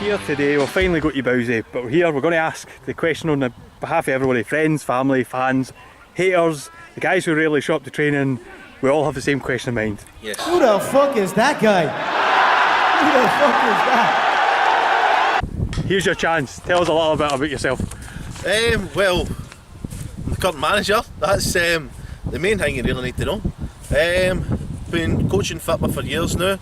here today. We've finally got you, Bowsy, but we're here, we're going to ask the question on the behalf of everybody, friends, family, fans, haters, the guys who rarely show up to training. We all have the same question in mind. Yes. Who the fuck is that guy? Who the fuck is that? Here's your chance, tell us a little bit about yourself. Well, I'm the current manager, that's the main thing you really need to know. Been coaching football for years now,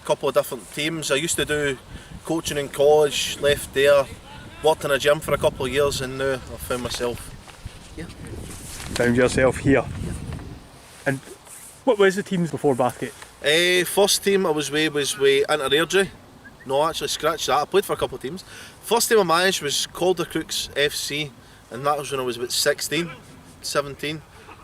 couple of different teams. I used to do coaching in college, left there, worked in a gym for a couple of years, and now I found myself here. Found yourself here. And what was the teams before Bathgate? First team I was with Inter. No, actually scratch that, I played for a couple of teams. First team I managed was Calder Crooks FC, and that was when I was about 16, 17.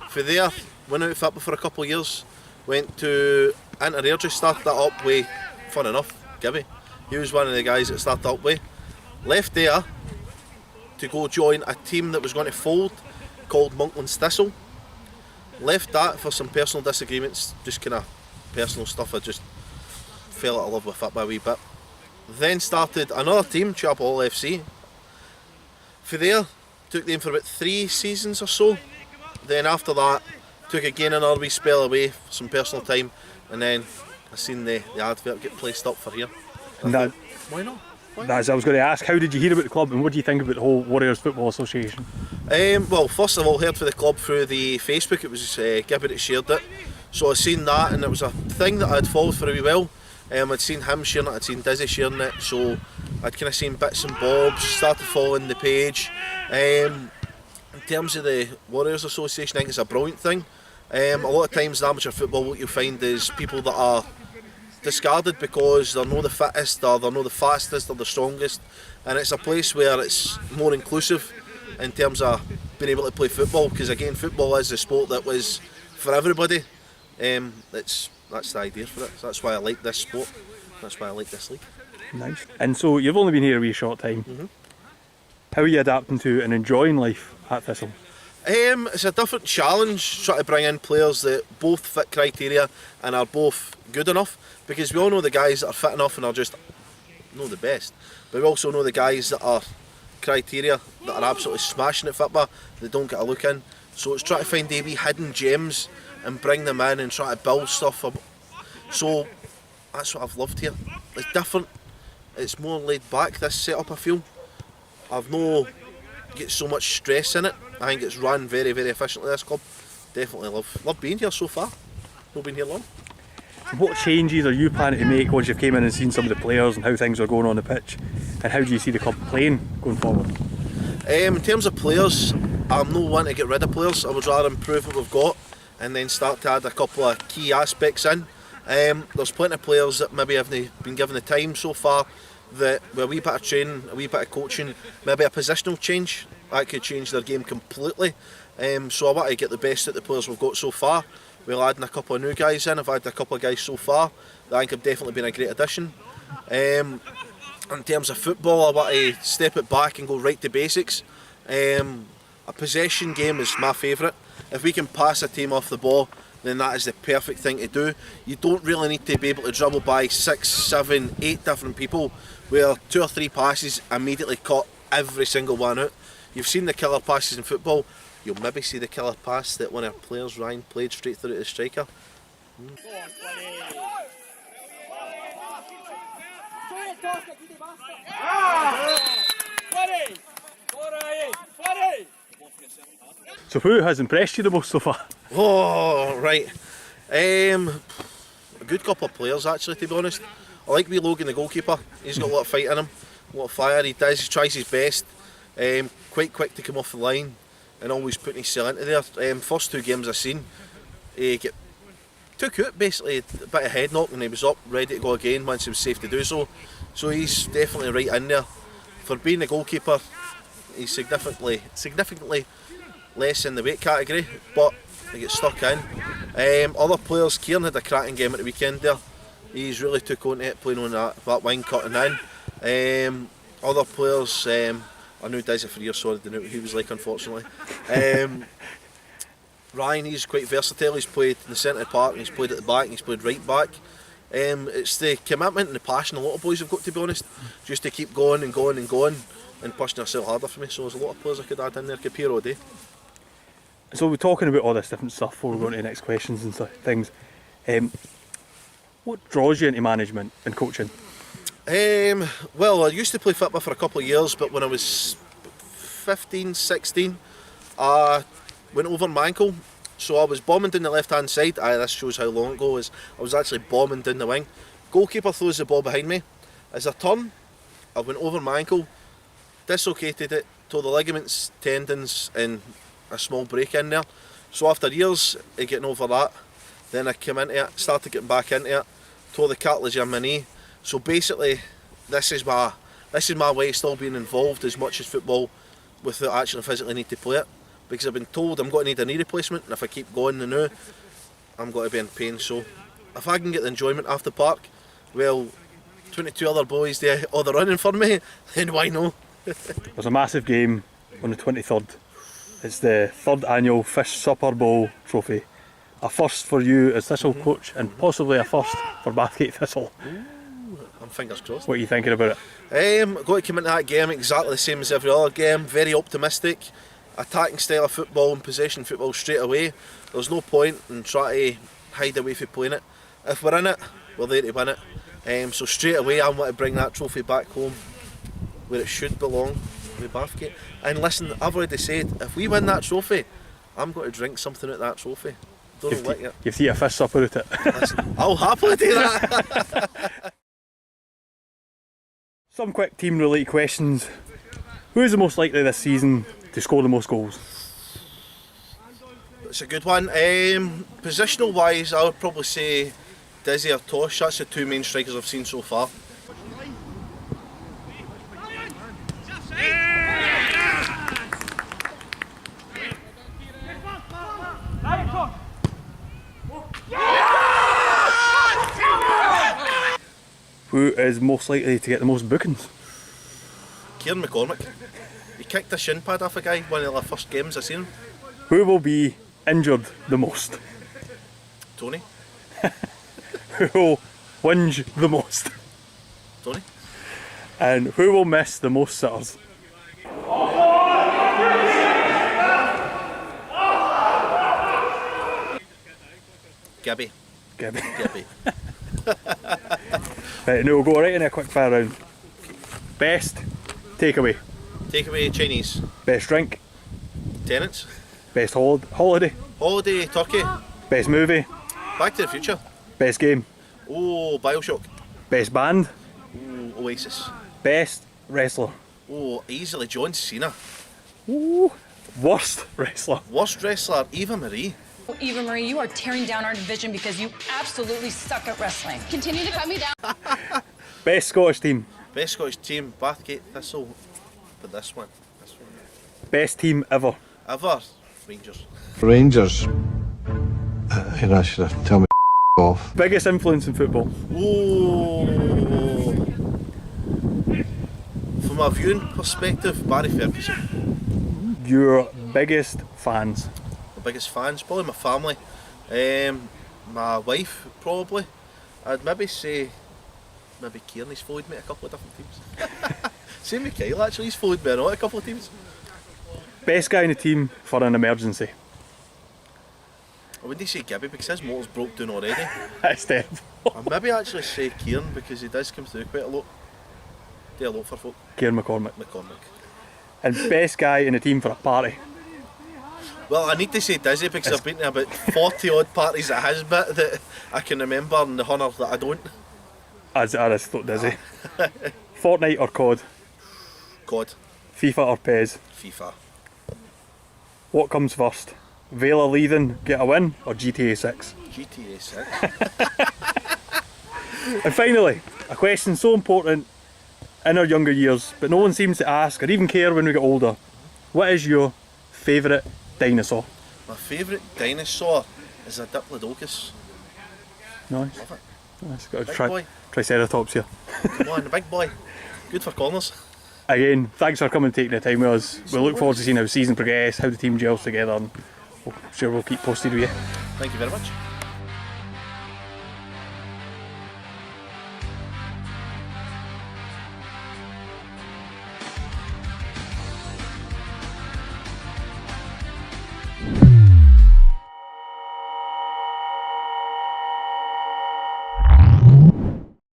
For there, went out of football for a couple of years, went to Inter, started that up with, fun enough, Gibby. He was one of the guys that started up with. Left there to go join a team that was going to fold called Monkland's Thistle. Left that for some personal disagreements, just kind of personal stuff. I just fell out of love with football a wee bit. Then started another team, Chapel FC. For there, took them for about 3 seasons or so. Then after that, took again another wee spell away for some personal time, and then I seen the advert get placed up for here. And that, why not? As I was going to ask, how did you hear about the club and what do you think about the whole Warriors Football Association? Well, first of all, heard for the club through the Facebook. It was Gibby that shared it, so I seen that, and it was a thing that I'd followed for a wee while. I'd seen him sharing it, I'd seen Dizzy sharing it, so I'd kind of seen bits and bobs, started following the page. In terms of the Warriors Association, I think it's a brilliant thing. A lot of times in amateur football, what you'll find is people that are discarded because they're not the fittest, or they're not the fastest, or the strongest, and it's a place where it's more inclusive in terms of being able to play football, because again, football is a sport that was for everybody. That's the idea for it. So that's why I like this sport. That's why I like this league. Nice. And so you've only been here a wee short time. How are you adapting to and enjoying life at Thistle? It's a different challenge trying to bring in players that both fit criteria and are both good enough, because we all know the guys that are fit enough and are just not the best, but we also know the guys that are criteria that are absolutely smashing at football, they don't get a look in. So it's trying to find the wee hidden gems and bring them in and try to build stuff up. So that's what I've loved here. It's different, it's more laid back, this setup I feel. I've no get so much stress in it. I think it's run very, very efficiently, this club. Definitely love being here so far. Not been here long. What changes are you planning to make once you've came in and seen some of the players and how things are going on the pitch? And how do you see the club playing going forward? In terms of players, I'm not one to get rid of players. I would rather improve what we've got and then start to add a couple of key aspects in. There's plenty of players that maybe haven't been given the time so far, that with a wee bit of training, a wee bit of coaching, maybe a positional change, that could change their game completely. So I want to get the best out of the players we've got so far. We're adding a couple of new guys in. I've had a couple of guys so far that I think have definitely been a great addition. In terms of football, I want to step it back and go right to basics. A possession game is my favourite. If we can pass a team off the ball, then that is the perfect thing to do. You don't really need to be able to dribble by 6, 7, 8 different people, where 2 or 3 passes immediately cut every single one out. You've seen the killer passes in football. You'll maybe see the killer pass that one of our players, Ryan, played straight through to the striker. So who has impressed you the most so far? Oh, right. A good couple of players actually, to be honest. I like wee Logan, the goalkeeper. He's got a lot of fight in him, a lot of fire. He tries his best. Quite quick to come off the line and always putting his cell into there. First 2 games I've seen, he took out basically a bit of head knock, and he was up ready to go again once he was safe to do so. So he's definitely right in there. For being a goalkeeper, he's significantly less in the weight category, but he gets stuck in. Other players, Kieran had a cracking game at the weekend there. He's really took on to it, playing on that wing, cutting in. Other players, I knew Dizzy for years, so I didn't know what he was like, unfortunately. Ryan, he's quite versatile. He's played in the centre of the park, and he's played at the back, and he's played right back. It's the commitment and the passion a lot of boys have got, to be honest, just to keep going and going and going and pushing themselves harder for me. So there's a lot of players I could add in there, compare all day. So we're talking about all this different stuff before we go into the next questions and things. What draws you into management and coaching? Well, I used to play football for a couple of years, but when I was 15, 16, I went over my ankle. So I was bombing down the left hand side. This shows how long ago it was. I was actually bombing down the wing. Goalkeeper throws the ball behind me. As I turn, I went over my ankle, dislocated it, tore the ligaments, tendons, and a small break in there. So after years of getting over that, then I came into it, started getting back into it, tore the cartilage in my knee. So basically, this is my way of still being involved as much as football without actually physically need to play it. Because I've been told I'm going to need a knee replacement, and if I keep going now, I'm going to be in pain. So if I can get the enjoyment off the park, well, 22 other boys do all the running for me, then why not? There's a massive game on the 23rd. It's the 3rd annual Fish Supper Bowl trophy. A first for you as Thistle coach, and possibly a first for Bathgate Thistle. I'm fingers crossed. What are you thinking about it? Got to come into that game exactly the same as every other game. Very optimistic. Attacking style of football and possession football straight away. There's no point in trying to hide away from playing it. If we're in it, we're there to win it. So straight away I want to bring that trophy back home where it should belong, with Bathgate. And listen, I've already said, if we win that trophy, I'm going to drink something at that trophy. Don't know what yet. You have to eat a fish supper at it. Listen, I'll happily do that. Some quick team related questions. Who is the most likely this season to score the most goals? It's a good one. Positional wise, I would probably say Dizzy or Tosh. That's the two main strikers I've seen so far. Who is most likely to get the most bookings? Kieran McCormick. He kicked a shin pad off a guy one of the first games I seen him. Who will be injured the most? Tony. Who will whinge the most? Tony. And who will miss the most sitters? Gibby. Gibby. Gibby. Right, now we'll go right in a quick fire round. Best takeaway. Takeaway Chinese. Best drink. Tenants. Best holiday. Holiday Turkey. Best movie. Back to the Future. Best game. Oh, Bioshock. Best band. Oh, Oasis. Best wrestler. Oh, easily John Cena. Ooh. Worst wrestler. Worst wrestler, Eva Marie. Eva Marie, you are tearing down our division because you absolutely suck at wrestling. Continue to cut me down. Best Scottish team. Best Scottish team, Bathgate Thistle. But this one. Best team ever. Ever. Rangers. Rangers. And I should have tell me off. Biggest influence in football. Oh. From a viewing perspective, Barry Ferguson. Your biggest fans. My biggest fans, probably my family. My wife, probably. I'd maybe say, Kieran, he's followed me a couple of different teams. Same with Kyle, actually, he's followed me a couple of teams. Best guy in the team for an emergency. I wouldn't say Gibby because his motor's broke down already. That's terrible. I'd maybe actually say Kieran because he does come through quite a lot. Do a lot for folk. Kieran McCormick. McCormick. And best guy in the team for a party. Well, I need to say Dizzy because I've been to about 40 odd parties at his bit that I can remember, and the 100 that I don't. As I just thought Dizzy. Fortnite or COD? COD. FIFA or PES? FIFA. What comes first? Vela leaving, get a win, or GTA 6? GTA 6. And finally, a question so important in our younger years, but no one seems to ask or even care when we get older. What is your favourite dinosaur? My favourite dinosaur is a Diplodocus. Nice. Love it. Nice. Got a Big boy. Triceratops here. Come on, the big boy. Good for corners. Again, thanks for coming and taking the time with us. We look forward to seeing how the season progress, how the team gels together, and sure we'll keep posted with you. Thank you very much.